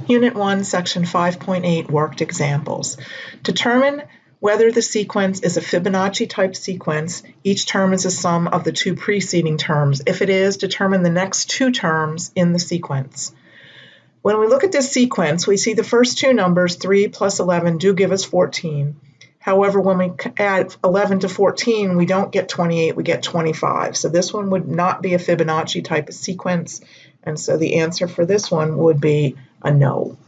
Unit 1, Section 5.8, Worked Examples. Determine whether the sequence is a Fibonacci-type sequence. Each term is a sum of the two preceding terms. If it is, determine the next two terms in the sequence. When we look at this sequence, we see the first two numbers, 3 plus 11, do give us 14. However, when we add 11 to 14, we don't get 28, we get 25. So this one would not be a Fibonacci type of sequence, and so the answer for this one would be a no.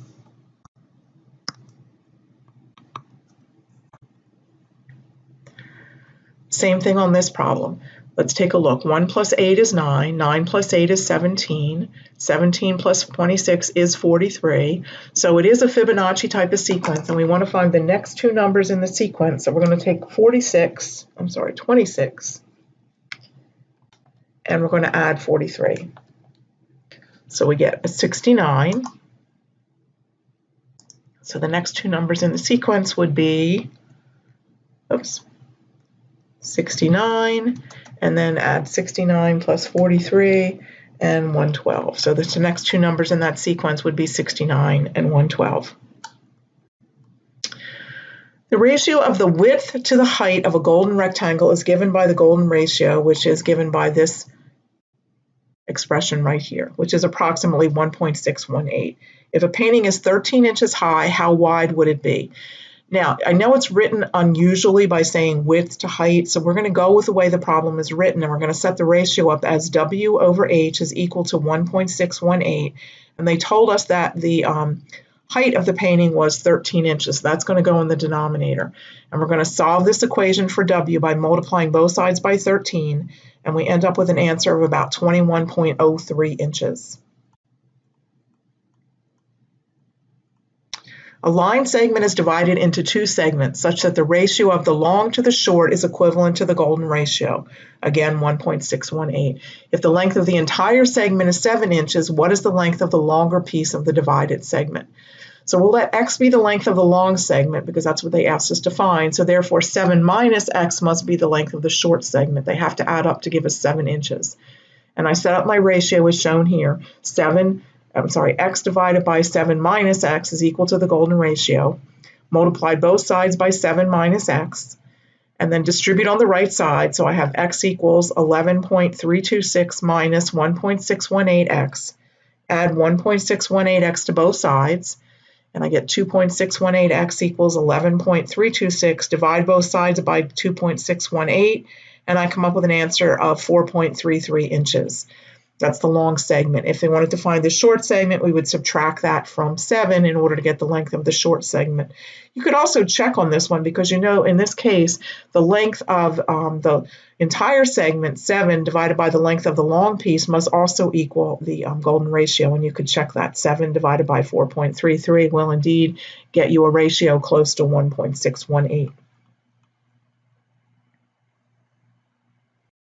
Same thing on this problem. Let's take a look. 1 plus 8 is 9. 9 plus 8 is 17. 17 plus 26 is 43. So it is a Fibonacci type of sequence, and we want to find the next two numbers in the sequence. So we're going to take 26, and we're going to add 43. So we get a 69. So the next two numbers in the sequence would be, 69, and then add 69 plus 43 and 112. So the next two numbers in that sequence would be 69 and 112. The ratio of the width to the height of a golden rectangle is given by the golden ratio, which is given by this expression right here, which is approximately 1.618. If a painting is 13 inches high, how wide would it be? Now, I know it's written unusually by saying width to height, so we're going to go with the way the problem is written, and we're going to set the ratio up as W over H is equal to 1.618, and they told us that the height of the painting was 13 inches. That's going to go in the denominator, and we're going to solve this equation for W by multiplying both sides by 13, and we end up with an answer of about 21.03 inches. A line segment is divided into two segments such that the ratio of the long to the short is equivalent to the golden ratio, again 1.618. If the length of the entire segment is 7 inches, what is the length of the longer piece of the divided segment? So we'll let x be the length of the long segment because that's what they asked us to find. So therefore 7 minus x must be the length of the short segment. They have to add up to give us 7 inches. And I set up my ratio as shown here. X divided by 7 minus x is equal to the golden ratio. Multiply both sides by 7 minus x, and then distribute on the right side. So I have x equals 11.326 minus 1.618x. Add 1.618x to both sides, and I get 2.618x equals 11.326. Divide both sides by 2.618, and I come up with an answer of 4.33 inches. That's the long segment. If they wanted to find the short segment, we would subtract that from 7 in order to get the length of the short segment. You could also check on this one because you know in this case, the length of the entire segment, 7, divided by the length of the long piece must also equal the golden ratio, and you could check that. 7 divided by 4.33 will indeed get you a ratio close to 1.618.